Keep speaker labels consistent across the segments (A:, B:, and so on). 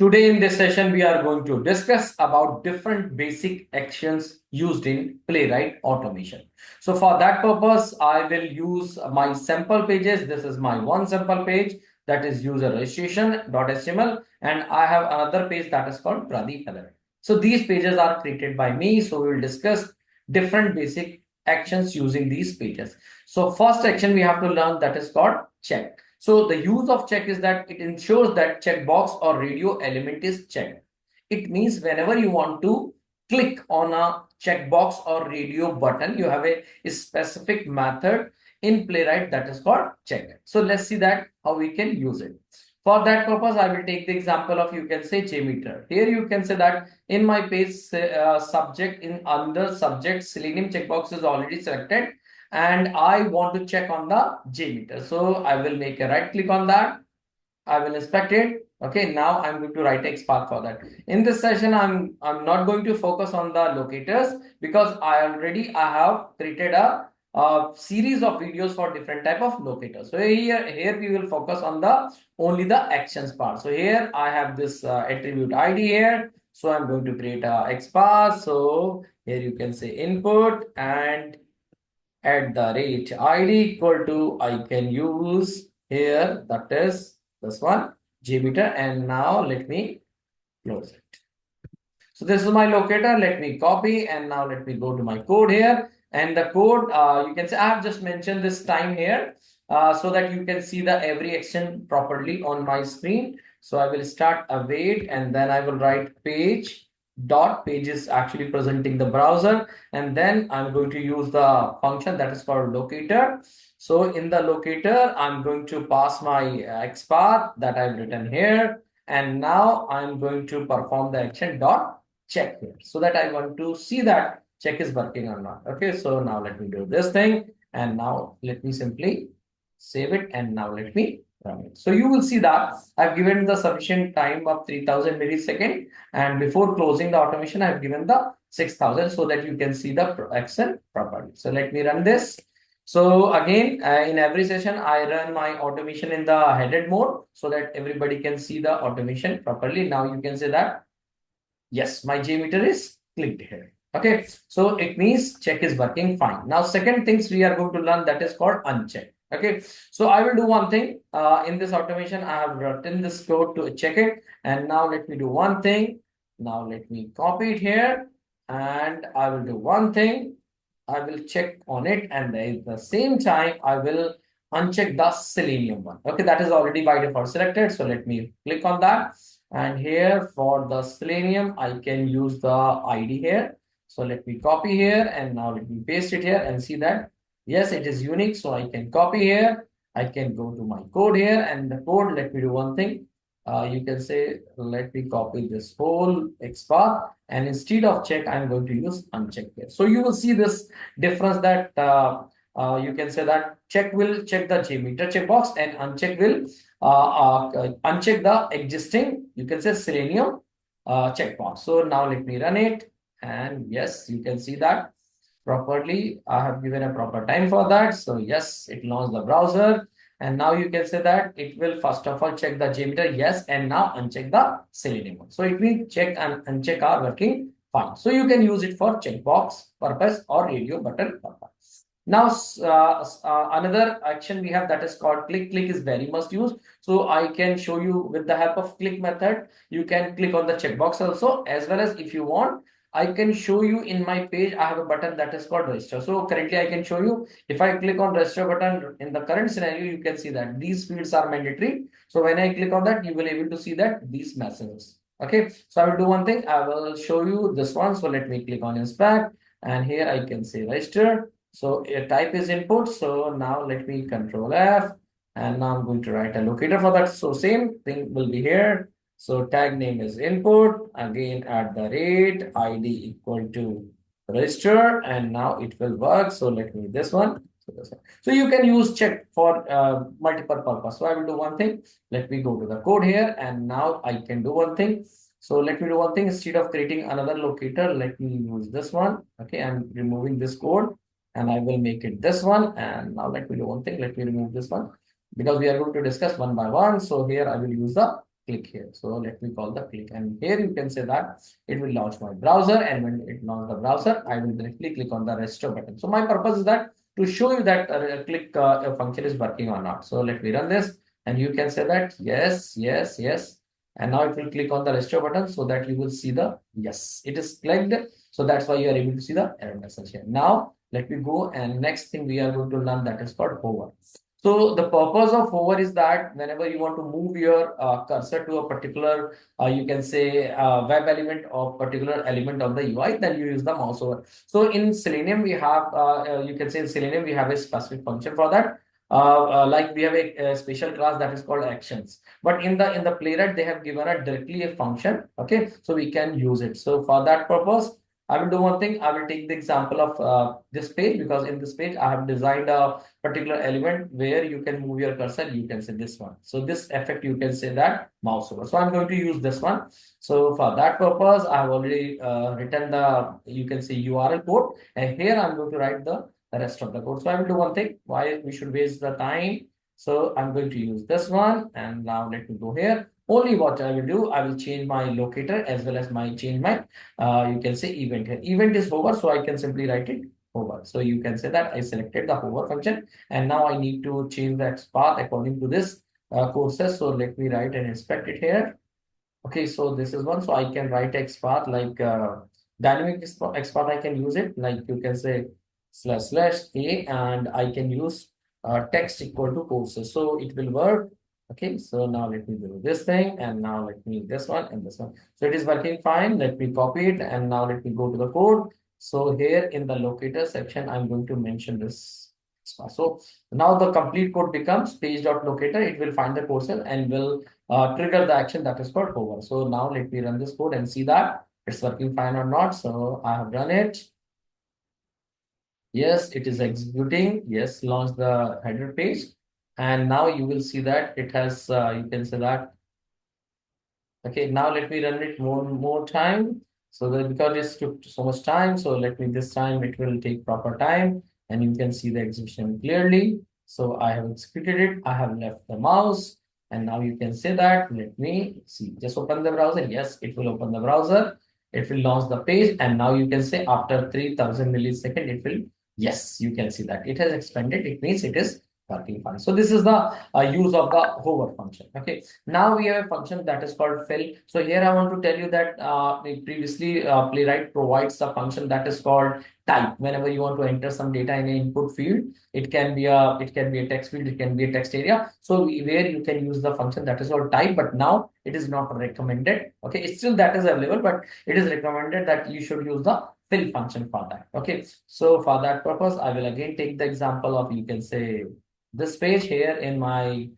A: Today in this session, we are going to discuss about different basic actions used in Playwright automation. So for that purpose, I will use my sample pages. This is my one sample page that is user registration.html, and I have another page that is called Pradeep Nailwal. So these pages are created by me. So we will discuss different basic actions using these pages. So first action we have to learn that is called check. So the use of check is that it ensures that checkbox or radio element is checked. It means whenever you want to click on a checkbox or radio button, you have a specific method in Playwright that is called check. So let's see that how we can use it. For that purpose, I will take the example of, you can say, JMeter. Here you can say that in my page subject, in under subject, selenium checkbox is already selected, and I want to check on the JMeter. So I will make a right click on that. I will inspect it. Okay, now I'm going to write Xpath for that. In this session, I'm not going to focus on the locators because I have created a series of videos for different type of locators. So here we will focus on the only the actions part. So here I have this attribute ID here. So I'm going to create a Xpath. So here you can say input and @ ID equal to, I can use here, that is this one, JMeter, and now let me close it. So this is my locator. Let me copy, and now let me go to my code here. And the code, you can say I have just mentioned this time here so that you can see the every action properly on my screen. So I will start await, and then I will write page. Page is actually presenting the browser, and then I'm going to use the function that is called locator. So in the locator, I'm going to pass my XPath that I've written here, and now I'm going to perform the action dot check here, so that I want to see that check is working or not. Okay, so now let me do this thing, and now let me simply save it, and now let me run it. So you will see that I've given the sufficient time of 3000 millisecond, and before closing the automation, I've given the 6000 so that you can see the action properly. So let me run this. So again, in every session, I run my automation in the headed mode so that everybody can see the automation properly. Now you can say that yes, my JMeter is clicked here. Okay, so it means check is working fine. Now, second things we are going to learn, that is called uncheck. Okay, so I will do one thing in this automation. I have written this code to check it, and now let me do one thing. Now let me copy it here, and I will do one thing. I will check on it, and at the same time I will uncheck the selenium one. Okay, that is already by default selected. So let me click on that. And here for the selenium, I can use the ID here. So let me copy here, and now let me paste it here and see that yes, it is unique. So I can copy here. I can go to my code here, and the code, let me do one thing. You can say, let me copy this whole XPath, and instead of check, I'm going to use uncheck here. So you will see this difference that you can say that check will check the JMeter checkbox, and uncheck will uncheck the existing, you can say, selenium checkbox. So now let me run it, and yes, you can see that properly. I have given a proper time for that. So yes, it launched the browser. And now you can say that it will first of all check the JMeter, yes, and now uncheck the selenium one. So it means check and uncheck are working fine. So you can use it for checkbox purpose or radio button purpose. Now, another action we have that is called click. Click is very much used. So I can show you with the help of click method. You can click on the checkbox also, as well as if you want, I can show you in my page. I have a button that is called register. So currently I can show you, if I click on register button in the current scenario, you can see that these fields are mandatory. So when I click on that, you will able to see that these messages. Okay, so I will do one thing. I will show you this one. So let me click on inspect, and here I can say register. So a type is input. So now let me control F, and now I'm going to write a locator for that. So same thing will be here. So tag name is input, again @ ID equal to register, and now it will work. So let me this one. So you can use check for multiple purpose. So I will do one thing. Let me go to the code here, and now I can do one thing. So let me do one thing. Instead of creating another locator, let me use this one. Okay, I'm removing this code, and I will make it this one. And now let me do one thing. Let me remove this one because we are going to discuss one by one. So here I will use the click here. So let me call the click, and here you can say that it will launch my browser, and when it launches the browser, I will directly click on the restore button. So my purpose is that to show you that click function is working or not. So let me run this, and you can say that yes, yes, yes. And now it will click on the restore button so that you will see the yes, it is clicked. So that's why you are able to see the error message here. Now let me go, and next thing we are going to learn, that is called hover. So the purpose of hover is that whenever you want to move your cursor to a particular, you can say web element or particular element of the UI, then you use the mouse over. So in Selenium, we have, you can say in Selenium, we have a specific function for that. Like we have a special class that is called actions. But in the Playwright, they have given us directly a function. Okay, so we can use it. So for that purpose, I will do one thing. I will take the example of this page, because in this page I have designed a particular element where you can move your cursor. You can say this one. So this effect, you can say that mouse over. So I'm going to use this one. So for that purpose, I have already written the, you can say, URL code, and here I'm going to write the rest of the code. So I will do one thing. Why we should waste the time? So I'm going to use this one, and now let me go here. Only what I will do, I will change my locator as well as my change my you can say event here. Event is hover, so I can simply write it hover. So you can say that I selected the hover function, and now I need to change the XPath according to this courses. So let me write and inspect it here. Okay, so this is one. So I can write XPath like dynamic XPath. I can use it like, you can say //a, and I can use text equal to courses. So it will work. Okay, so now let me do this thing, and now let me this one and this one. So it is working fine. Let me copy it, and now let me go to the code. So here in the locator section, I'm going to mention this. So now the complete code becomes page.locator. It will find the courses and will trigger the action that is called hover. So now let me run this code and see that it's working fine or not. So I have run it. Yes, it is executing. Yes, launch the header page. And now you will see that it has, you can say that. Okay, now let me run it more time. So that because it took so much time, so let me this time it will take proper time, and you can see the execution clearly. So I have executed it. I have left the mouse, and now you can say that. Let me see. Just open the browser. Yes, it will open the browser. It will launch the page, and now you can say after 3000 millisecond, it will. Yes, you can see that it has expanded. It means it is working fine. So this is the use of the hover function. Okay. Now we have a function that is called fill. So here I want to tell you that previously Playwright provides a function that is called type. Whenever you want to enter some data in an input field, it can be a text field, it can be a text area. So where you can use the function that is called type, but now it is not recommended. Okay, it's still that is available, but it is recommended that you should use the fill function for that. Okay, so for that purpose, I will again take the example of, you can say, this page here in my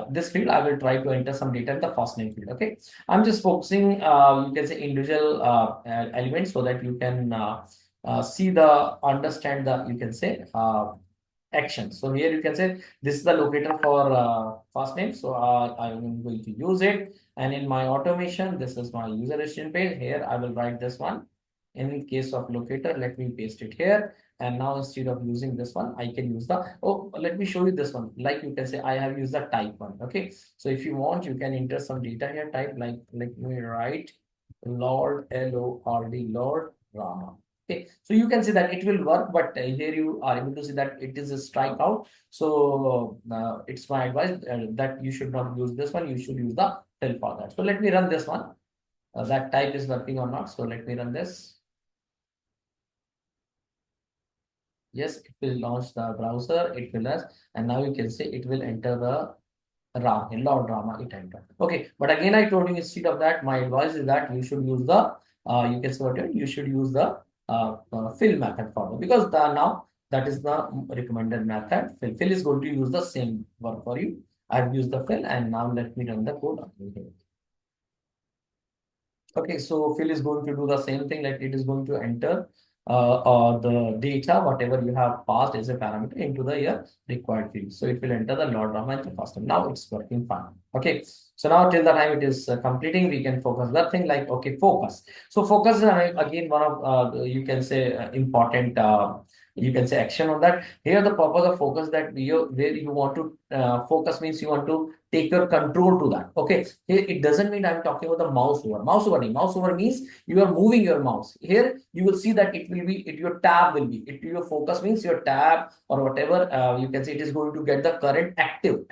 A: this field. I will try to enter some data in the first name field. Okay, I'm just focusing, you can say, individual elements so that you can see the understand the, you can say, action. So here you can say this is the locator for first name. So I'm going to use it, and in my automation, this is my user registration page. Here I will write this one. In case of locator, let me paste it here. And now instead of using this one, I can use the, oh, let me show you this one. Like, you can say I have used the type one. Okay. So if you want, you can enter some data here, type like, let me write Lord, Lord, Lord Rama. Okay. So you can see that it will work, but here you are able to see that it is a strikeout. So it's my advice that you should not use this one. You should use the fill for that. So let me run this one. That type is working or not. So let me run this. Yes, it will launch the browser, it will us, and now you can say it will enter the RAM, a lot of drama it entered. Okay, but again, I told you instead of that, my advice is that you should use the, you can say what you should use the fill method for that, because now that is the recommended method. Fill is going to use the same work for you. I've used the fill, and now let me run the code again here. Okay, so fill is going to do the same thing, like it is going to enter the data, whatever you have passed as a parameter into the required field. So it will enter the Lord Rama and the first time. Now it's working fine. Okay, so now till the time it is completing, we can focus that thing like, okay, focus. So focus is again one of you can say important you can say action on that. Here the purpose of focus, that where you want to focus means you want to take your control to that. Okay, here it doesn't mean I'm talking about the mouse over. Mouse over means you are moving your mouse. Here you will see that it will be, your tab will be, your focus means your tab or whatever, you can say it is going to get the current active,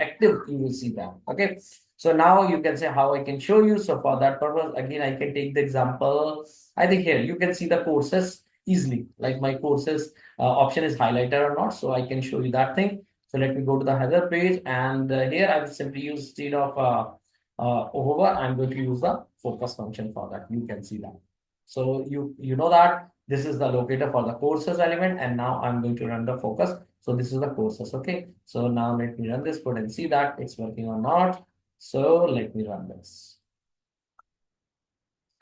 A: you will see that. Okay, so now you can say how I can show you. So for that purpose, again, I can take the example. I think here you can see the courses easily, like my courses option is highlighted or not. So I can show you that thing. So let me go to the header page, and here I will simply use, instead of hover, I'm going to use the focus function for that. You can see that. So you know that this is the locator for the courses element, and now I'm going to run the focus. So this is the courses. Okay. So now let me run this code and see that it's working or not. So let me run this.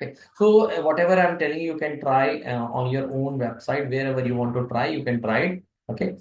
A: Okay, so whatever I'm telling you, you can try on your own website, wherever you want to try, you can try it. Okay,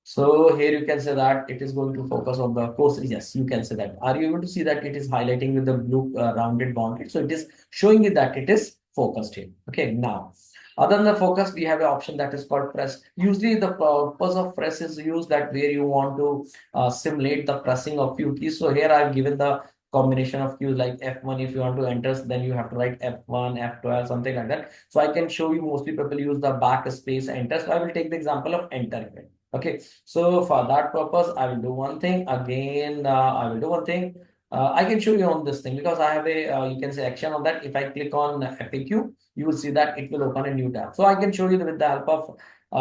A: so here you can say that it is going to focus on the course. Yes, you can say that. Are you able to see that it is highlighting with the blue rounded boundary? So it is showing you that it is focused here. Okay, now other than the focus, we have an option that is called press. Usually the purpose of press is used that where you want to simulate the pressing of few keys. So here I've given the combination of keys like F1. If you want to enter, then you have to write F1, F12, something like that. So I can show you mostly people use the backspace enter. So I will take the example of enter here. Okay, so for that purpose, I will do one thing. Again, I will do one thing. I can show you on this thing because I have a, you can say action on that. If I click on FAQ, you will see that it will open a new tab. So I can show you with the help of,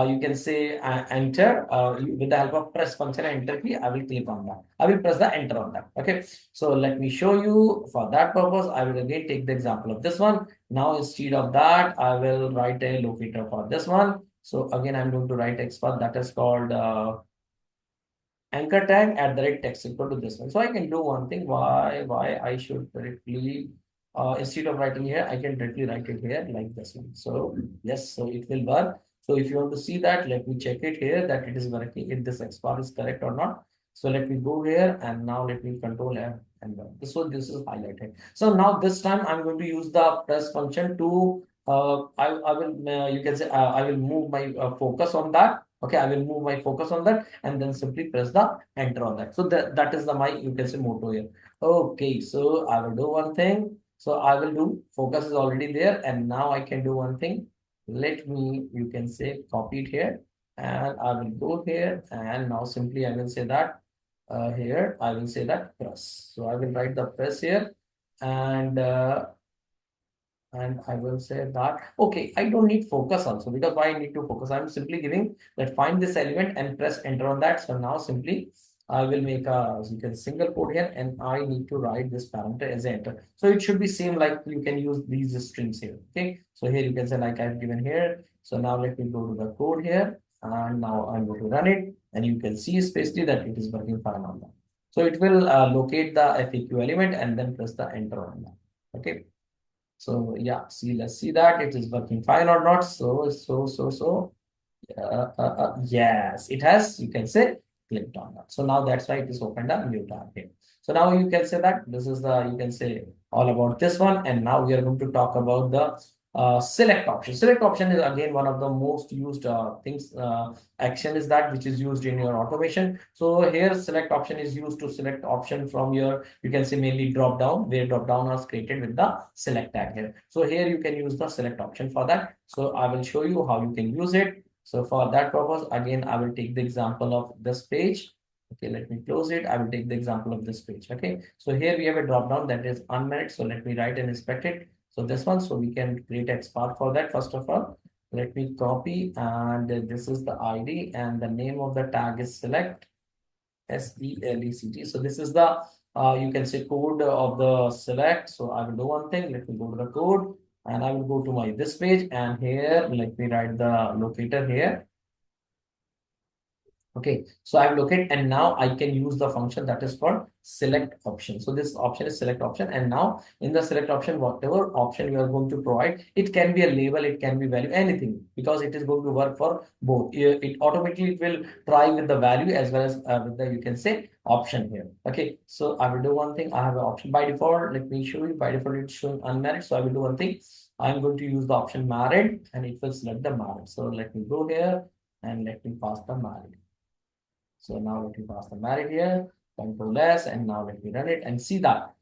A: you can say enter, with the help of press function and enter key, I will click on that. I will press the enter on that. Okay, so let me show you. For that purpose, I will again take the example of this one. Now, instead of that, I will write a locator for this one. So again, I'm going to write Xpath that is called anchor tag at the rate text equal to this one. So I can do one thing. Why I should directly instead of writing here, I can directly write it here like this one. So yes, so it will work. So if you want to see that, let me check it here that it is working. If this Xpath is correct or not. So let me go here and now let me control F and so this is highlighted. So now this time I'm going to use the press function to I will you can say I will move my focus on that. Okay, I will move my focus on that and then simply press the enter on that. So that is the my, you can say, motto here. Okay, so I will do one thing. So I will do focus is already there, and now I can do one thing. Let me, you can say, copy it here, and I will go here, and now simply I will say that here I will say that press. So I will write the press here, and I will say that, okay, I don't need focus also, because why I need to focus? I'm simply giving that find this element and press enter on that. So now simply I will make a, you can single quote here, and I need to write this parameter as enter. So it should be same like you can use these strings here. Okay. So here you can say like I've given here. So now let me go to the code here, and now I'm going to run it, and you can see especially that it is working fine on that. So it will locate the FAQ element and then press the enter on that. Okay. So yeah, see, let's see that it is working fine or not. So yes, it has, you can say, clicked on that. So now that's why it is opened a new tab here. So now you can say that this is the, you can say, all about this one. And now we are going to talk about the select option. Select option is again one of the most used things. Action is that which is used in your automation. So here select option is used to select option from your, you can say, mainly drop down, where drop down was created with the select tag here. So here you can use the select option for that. So I will show you how you can use it. So for that purpose, again, I will take the example of this page. Okay, let me close it. I will take the example of this page. Okay, so here we have a drop down that is unmarried. So let me write and inspect it. So this one, so we can create Xpath for that. First of all, let me copy, and this is the ID, and the name of the tag is select, SELECT. So this is the you can say code of the select. So I will do one thing. Let me go to the code, and I will go to my this page, and here let me write the locator here. Okay, so I've located, and now I can use the function that is called select option. So this option is select option, and now in the select option, whatever option you are going to provide, it can be a label, it can be value, anything, because it is going to work for both. It automatically, it will try with the value as well as with the, you can say, option here. Okay, so I will do one thing. I have an option by default. Let me show you. By default, it's showing unmarried. So I will do one thing. I'm going to use the option married, and it will select the married. So let me go here and let me pass the married. So now let me pass the married here. Control S, and now let me run it and see that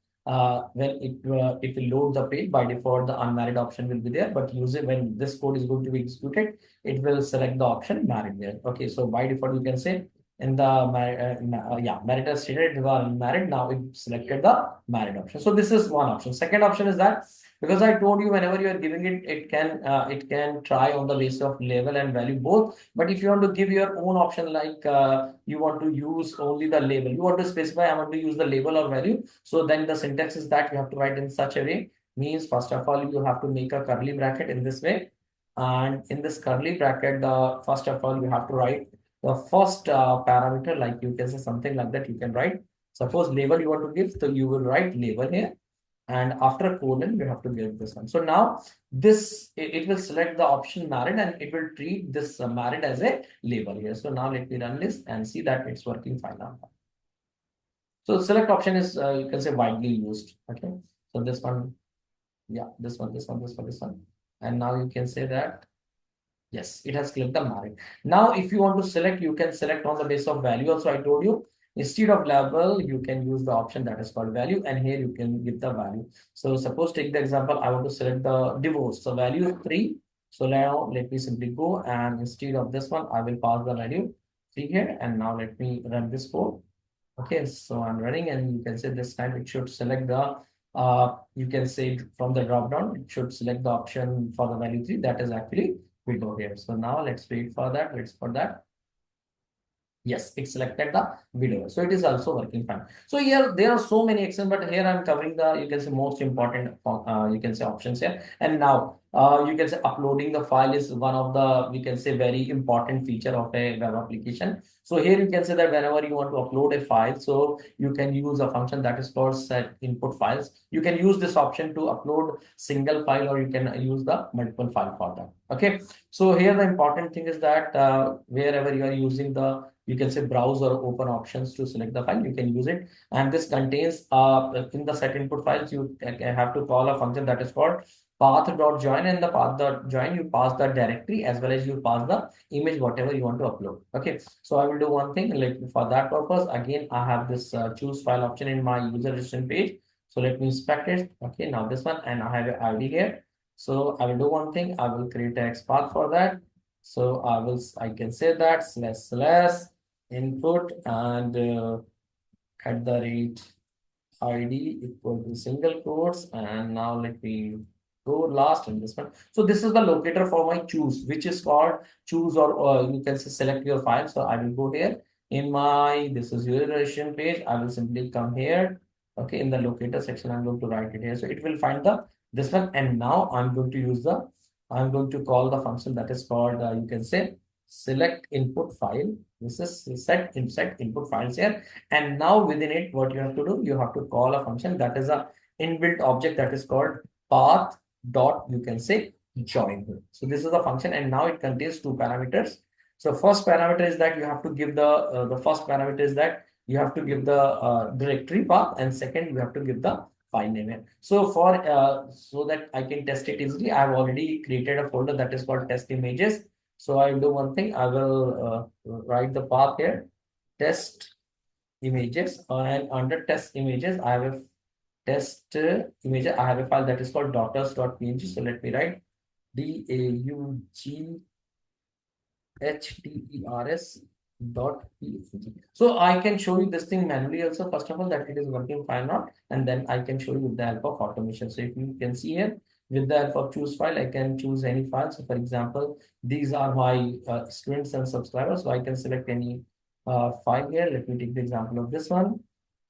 A: when it will load the page, by default the unmarried option will be there, but use it when this code is going to be executed, it will select the option married there. Okay, so by default you can say in the marital stated you are married. Now it selected the married option. So this is one option. Second option is that, because I told you whenever you are giving it, it can try on the basis of label and value both. But if you want to give your own option, like you want to use only the label, you want to specify I want to use the label or value. So then the syntax is that you have to write in such a way. Means first of all you have to make a curly bracket in this way, and in this curly bracket, the first of all you have to write the first parameter, like you can say something like that. You can write, suppose label you want to give, so you will write label here, and after colon you have to give this one. So now this it will select the option married, and it will treat this married as a label here. So now let me run this and see that it's working fine now. So select option is you can say widely used. Okay, so this one, yeah, this one, and now you can say that yes, it has clicked the married. Now, if you want to select, you can select on the basis of value. Also, I told you, instead of label, you can use the option that is called value, and here you can give the value. So suppose take the example, I want to select the divorce. So value is 3. So now let me simply go, and instead of this one, I will pass the value 3 here. And now let me run this code. Okay, so I'm running, and you can say this time it should select the you can say from the drop down, it should select the option for the value 3. That is actually window here. So now let's wait for that. Let's for that. Yes, it selected the video. So it is also working fine. So here there are so many actions, but here I'm covering the, you can say, most important you can say options here. And now you can say uploading the file is one of the, we can say, very important feature of a web application. So here you can say that whenever you want to upload a file, so you can use a function that is called set input files. You can use this option to upload single file, or you can use the multiple file for that. Okay. So here the important thing is that wherever you are using the, you can say, browse or open options to select the file, you can use it. And this contains in the set input files, you have to call a function that is called path.join, and the path.join you pass the directory as well as you pass the image whatever you want to upload. Okay, so I will do one thing, like for that purpose, again I have this choose file option in my user registration page. So let me inspect it. Okay, now this one, and I have an ID here. So I will do one thing, I will create a Xpath for that. So I can say that / input and at the rate ID equal to single quotes. And now let me go last in this one. So this is the locator for my choose, which is called choose, or you can say select your file. So I will go here in my, this is your registration page. I will simply come here. Okay, in the locator section, I'm going to write it here. So it will find the this one. And now I'm going to use the, I'm going to call the function that is called you can say select input file. This is set input files here. And now within it, what you have to do, you have to call a function that is a inbuilt object that is called path dot, you can say, join. So this is the function, and now it contains two parameters. So first parameter is that you have to give the first parameter is that you have to give the directory path, and second you have to give the file name here. So for so that I can test it easily, I have already created a folder that is called test images. So I will do one thing, I will write the path here, test images, and under test images, I have a test image. I have a file that is called daughters.png. So let me write DAUGHTERS dot png. So I can show you this thing manually also, first of all, that it is working fine or not, and then I can show you with the help of automation. So if you can see here, with the help of choose file, I can choose any file. So for example, these are my students and subscribers. So I can select any file here. Let me take the example of this one.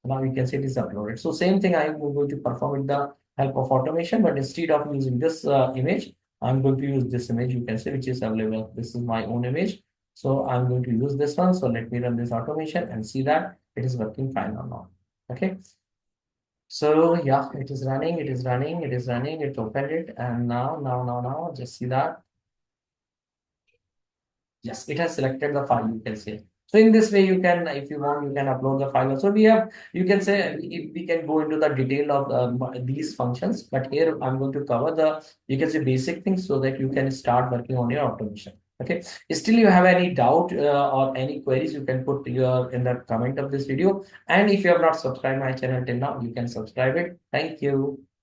A: Now you can see it is uploaded. So same thing I am going to perform with the help of automation, but instead of using this image, I'm going to use this image, you can see, which is available. This is my own image. So I'm going to use this one. So let me run this automation and see that it is working fine or not. Okay. So yeah, it is running, it opened it, and now, just see that. Yes, it has selected the file, you can say. So in this way, you can, if you want, you can upload the file. So we have, you can say, if we can go into the detail of these functions, but here I'm going to cover the, you can say, basic things so that you can start working on your automation. Okay. Still, you have any doubt or any queries, you can put your in the comment of this video. And if you have not subscribed my channel till now, you can subscribe it. Thank you.